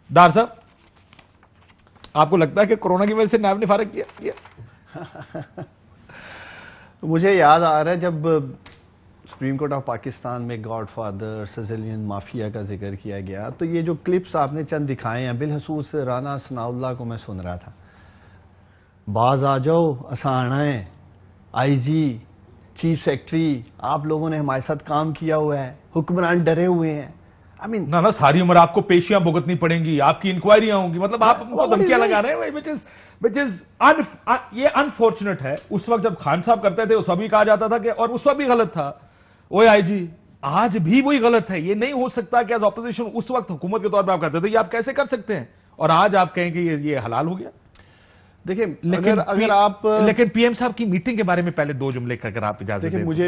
ڈار صاحب آپ کو لگتا ہے کہ کورونا کی وجہ سے نیب نے فارغ کیا؟ مجھے یاد آ رہا ہے جب سپریم کورٹ آف پاکستان میں گاڈ فادر سزیلین مافیا کا ذکر کیا گیا تو یہ جو کلپس آپ نے چند دکھائے ہیں بالخصوص رانا ثناء اللہ کو میں سن رہا تھا، باز آ جاؤ اساں آنا ہے، آئی جی چیف سیکرٹری آپ لوگوں نے ہمارے ساتھ کام کیا ہوا ہے، حکمران ڈرے ہوئے ہیں. نہ ساری عمر آپ کو پیشیاں بھگتنی پڑیں گی، آپ کی انکوائریاں ہوں گی، مطلب آپ ان کو دھمکیاں لگا رہے ہیں یہ انفارچونیٹ ہے. اس وقت جب خان صاحب کرتے تھے اس وقت بھی کہا جاتا تھا کہ اور اس وقت بھی غلط تھا، اوے آئی جی آج بھی وہی غلط ہے. یہ نہیں ہو سکتا کہ ایز اپوزیشن اس وقت حکومت کے طور پہ آپ کرتے تھے، یہ آپ کیسے کر سکتے ہیں اور آج آپ کہیں کہ یہ حلال ہو گیا. دیکھیں اگر آپ لیکن پی ایم صاحب کی میٹنگ کے بارے میں پہلے دو جملے اگر آپ اجازت دیں. دیکھیں مجھے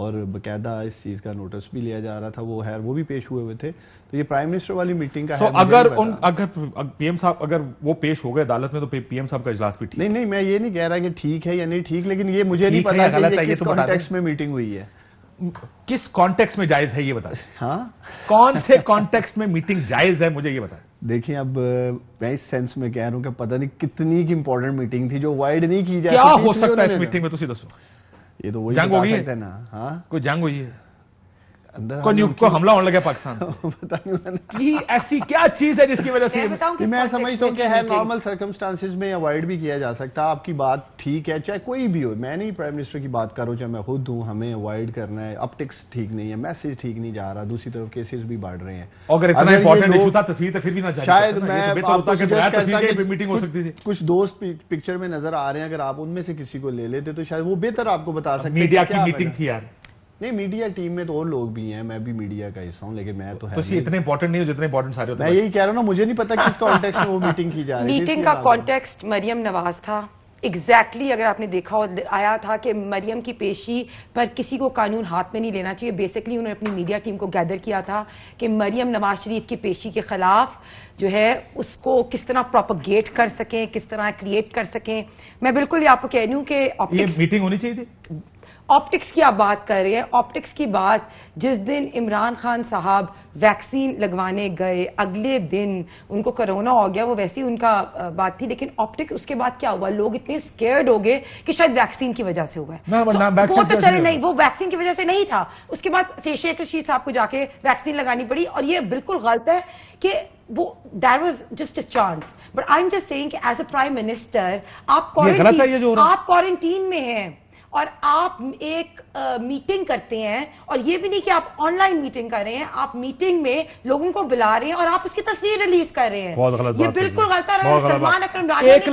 اور باقاعدہ اس چیز کا نوٹس بھی لیا جا رہا تھا، وہ بھی پیش ہوئے تھے. تو یہ پرائم منسٹر والی میٹنگ کا ہے. اگر پی ایم صاحب اگر وہ پیش ہو گئے عدالت میں تو پی ایم صاحب کا اجلاس بھی ٹھیک نہیں میں یہ نہیں کہہ رہا کہ ٹھیک ہے یا نہیں ٹھیک، لیکن یہ مجھے نہیں پتا کہ یہ کس کانٹیکسٹ میں میٹنگ ہوئی ہے، کس کانٹیکسٹ میں جائز ہے یہ بتا. ہاں کون سے کانٹیکسٹ میں میٹنگ جائز ہے مجھے یہ بتا. دیکھیں اب میں اس سینس میں کہہ رہا ہوں کہ پتہ نہیں کتنی کی امپورٹنٹ میٹنگ تھی جو وائڈ نہیں کی جائے. کیا ہو سکتا ہے اس میٹنگ میں تسی دسو. یہ تو وہی جنگ ہوئی ہے نا. ہاں کوئی جنگ ہوئی ہے، اندر کوئی حملہ ہونے لگا پاکستان کی، ایسی کیا چیز ہے جس کی وجہ سے میں سمجھتا ہوں کہ ہے نارمل سرکمسٹانسز میں اوائڈ بھی کیا جا سکتا. آپ کی بات ٹھیک ہے چاہے کوئی بھی ہو، میں نہیں پرائم منسٹر کی بات کر رہا ہوں چاہے میں خود ہوں، ہمیں اوائڈ کرنا ہے. اپٹکس ٹھیک نہیں ہے، میسج ٹھیک نہیں جا رہا، دوسری طرف کیسز بھی بڑھ رہے ہیں. اگر اتنا امپورٹنٹ ایشو تھا تصویر تو پھر بھی نہ جائے. شاید میں میٹنگ ہو سکتی تھی. کچھ دوست پکچر میں نظر آ رہے ہیں، اگر آپ ان میں سے کسی کو لے لیتے تو شاید وہ بہتر آپ کو بتا سکتے. میڈیا کی میٹنگ تھی یار. نہیں میڈیا ٹیم میں تو اور لوگ بھی ہیں، میں بھی میڈیا کا حصہ ہوں، لیکن میں تو اتنے امپورٹنٹ نہیں ہو جتنے امپورٹنٹ سارے ہوتے ہیں. میں یہی کہہ رہا ہوں نا، مجھے نہیں پتا کس کانٹیکسٹ میں وہ میٹنگ کی جا رہی ہے. میٹنگ کا کانٹیکسٹ مریم نواز تھا ایگزیکٹلی. اگر آپ نے دیکھا ہو آیا تھا کہ مریم کی پیشی پر کسی کو قانون ہاتھ میں نہیں لینا چاہیے. بیسکلی انہوں نے اپنی میڈیا ٹیم کو گیدر کیا تھا کہ مریم نواز شریف کی پیشی کے خلاف جو ہے اس کو کس طرح پروپیگیٹ کر سکیں، کس طرح کریٹ کر سکیں. میں بالکل یہ آپ کو کہہ رہی ہوں کہ میٹنگ ہونی چاہیے تھی. آپٹکس کی آپ بات کر رہے ہیں، آپٹکس کی بات جس دن عمران خان صاحب ویکسین لگوانے گئے اگلے دن ان کو کرونا ہو گیا، وہ ویسی ان کا بات تھی. لیکن آپٹک اس کے بعد کیا ہوا، لوگ اتنے سکیئرڈ ہو گئے کہ شاید ویکسین کی وجہ سے ہوا ہے. وہ تو چلے نہیں، وہ ویکسین کی وجہ سے نہیں تھا. اس کے بعد شیخ رشید صاحب کو جا کے ویکسین لگانی پڑی، اور یہ بالکل غلط ہے کہ وہ that was just a chance. But I am just seeing کہ ایز اے پرائم منسٹر آپ کوارنٹین میں ہیں اور آپ ایک میٹنگ کرتے ہیں، اور یہ بھی نہیں کہ آپ آن لائن میٹنگ کر رہے ہیں، آپ میٹنگ میں لوگوں کو بلا رہے ہیں اور آپ اس کی تصویر ریلیز کر رہے ہیں. یہ بالکل غلط ہے. سلمان اکرم راجہ نے 1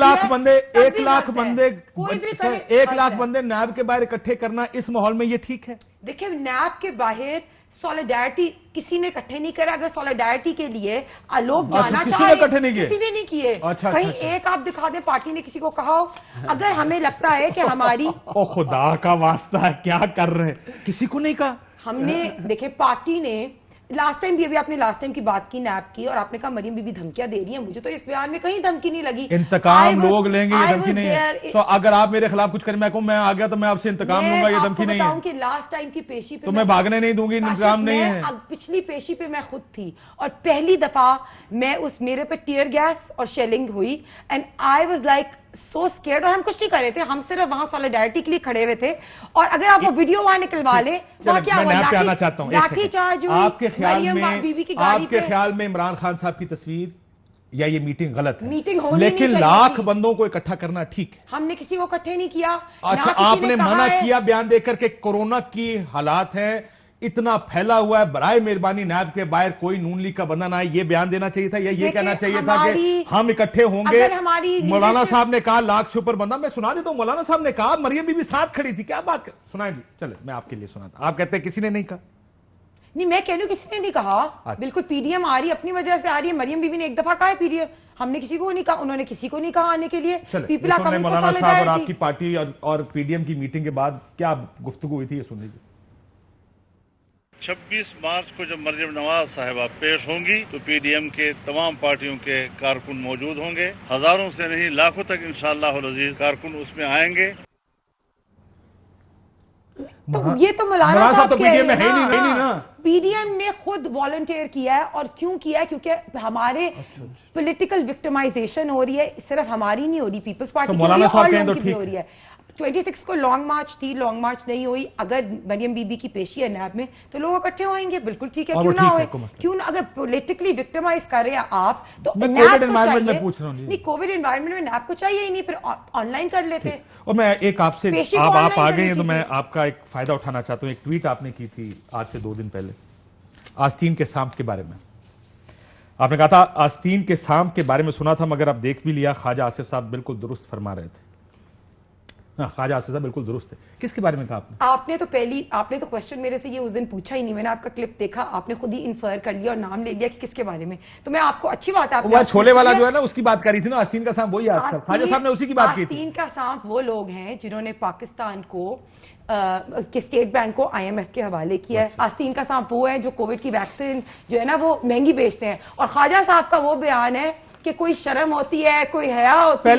لاکھ بندے نیب کے باہر اکٹھے کرنا اس ماحول میں یہ ٹھیک ہے؟ دیکھیں نیب کے باہر سولیڈیرٹی کسی نے اکٹھے نہیں کرا. اگر سولیڈیرٹی کے لیے لوگ جانا چاہے کسی نے نہیں کیے. کہیں ایک آپ دکھا دیں پارٹی نے کسی کو کہا ہو. اگر ہمیں لگتا ہے کہ ہماری خدا کا واسطہ ہے کیا کر رہے ہیں، کسی کو نہیں کہا. ہم نے دیکھیں پارٹی نے لاسٹ ٹائم بھی، ابھی آپ نے لاسٹ ٹائم کی بات کی نیب کی، اور آپ نے کہا مریم بی بی دھمکیاں دے رہی ہیں. مجھے تو اس بیان میں کہیں دھمکی نہیں لگی. انتقام لوگ لیں گے، یہ دھمکی نہیں ہے. سو اگر آپ میرے خلاف کچھ کریں، میں کہوں میں آ گیا تو میں آپ سے انتقام لوں گا، یہ دھمکی نہیں ہے. میں آپ کو بتاؤں کہ لاسٹ ٹائم کی پیشی پہ تو میں بھاگنے نہیں دوں گی، انتقام نہیں ہے. پچھلی پیشی پہ میں خود تھی اور پہلی دفعہ میں میرے پہ ٹیئر گیس اور شیلنگ ہوئی and I was like so scared. اور ہم کچھ نہیں کر رہے تھے، ہم صرف وہاں سولیڈیرٹی کے لیے کھڑے ہوئے تھے. اور اگر آپ وہ ویڈیو وہاں نکلوا لیں، وہاں کیا ہوا، لاٹھی چارج ہوئی. آپ کے خیال میں عمران خان صاحب کی تصویر یا یہ میٹنگ غلط ہے، لیکن لاکھ بندوں کو اکٹھا کرنا ٹھیک ہے؟ ہم نے کسی کو اکٹھے نہیں کیا. اچھا آپ نے منع کیا بیان دے کر کہ کورونا کی حالات ہیں، اتنا پھیلا ہوا ہے، برائے مہربانی نیب کے باہر کوئی نون لیگ کا بندہ نہ آئے، یہ بیان دینا چاہیے تھا یا یہ کہنا چاہیے تھا کہ ہم اکٹھے ہوں گے؟ مولانا صاحب نے کہا 1 لاکھ سے اوپر بندہ. میں سنا دیتا ہوں، مولانا صاحب نے کہا مریم بی بی ساتھ کھڑی تھی. کیا بات سنائیں جی، چلے میں آپ کے لیے سناتا. آپ کہتے ہیں کسی نے نہیں کہا. نہیں میں کہہ رہی ہوں کسی نے نہیں کہا. بالکل پی ڈی ایم آ رہی ہے اپنی وجہ سے آ رہی ہے. مریم بی بی نے ایک دفعہ کہا ہے پی ڈی ایم، ہم نے کسی کو نہیں کہا، انہوں نے کسی کو نہیں کہا آنے کے لیے. مولانا صاحب اور آپ کی پارٹی اور پی ڈی ایم کی میٹنگ کے بعد کیا گفتگو ہوئی تھی، یہ سن لیجیے. 26 مارچ کو جب مریم نواز صاحبہ پیش ہوں گی تو پی ڈی ایم کے تمام پارٹیوں کے کارکن موجود ہوں گے. ہزاروں سے نہیں لاکھوں تک انشاءاللہ العزیز کارکن اس میں آئیں گے. تو یہ تو مولانا صاحب تو کہہ پی ڈی ایم رہے میں ہے ہی نہیں نا. پی ڈی ایم نے خود والنٹیئر کیا ہے. اور کیوں کیا ہے؟ کیونکہ ہمارے پولیٹیکل وکٹمائزیشن ہو رہی ہے. صرف ہماری نہیں ہو رہی, پیپلز پارٹی کی اور لوگوں کی بھی ہو رہی ہے. 26 کو لانگ مارچ تھی, لانگ مارچ نہیں ہوئی. اگر مریم بی بی کی پیشی ہے نیب میں تو لوگ اکٹھے ہوئیں گے, بالکل ٹھیک ہے, کیوں نہ ہوئے, کیوں نہ. اگر پولیٹیکلی وکٹمائز کر رہے ہیں آپ تو نیب کو چاہیے. نہیں, کووڈ انوائرمنٹ میں نیب کو چاہیے ہی نہیں, پھر آن لائن کر لیتے. اور میں ایک آپ سے, آپ آ گئے ہیں تو میں آپ کا ایک فائدہ اٹھانا چاہتا ہوں. ایک ٹویٹ آپ نے کی تھی آج سے 2 دن پہلے آستین کے سانپ کے بارے میں. آپ نے کہا تھا آستین کے سانپ کے بارے میں سنا تھا مگر اب دیکھ بھی لیا. خواجہ آصف صاحب بالکل درست فرما رہے تھے. خواجہ آصف صاحب بالکل درست ہے. کس کے بارے میں کہا آپ نے؟ آپ نے تو کوسچن میرے سے یہ اس دن پوچھا ہی نہیں. میں نے آپ کا کلپ دیکھا, آپ نے خود ہی انفر کر لیا اور نام لے لیا کہ کس کے بارے میں. تو میں آپ کو اچھی بات ہے, وہ چھولے والا جو ہے نا اس کی بات کری تھی نا, آستین کا سانپ. وہی خواجہ صاحب نے اسی کی بات کی تھی. آستین کا سانپ وہ لوگ ہیں جنہوں نے پاکستان کو کہ اسٹیٹ بینک کو آئی ایم ایف کے حوالے کیا ہے. آستین کا سانپ وہ ہے جو کووڈ کی ویکسین جو ہے نا وہ مہنگی بیچتے ہیں. اور خواجہ صاحب کا وہ بیان ہے کہ کوئی شرم ہوتی ہے, کوئی حیا ہوتی ہے.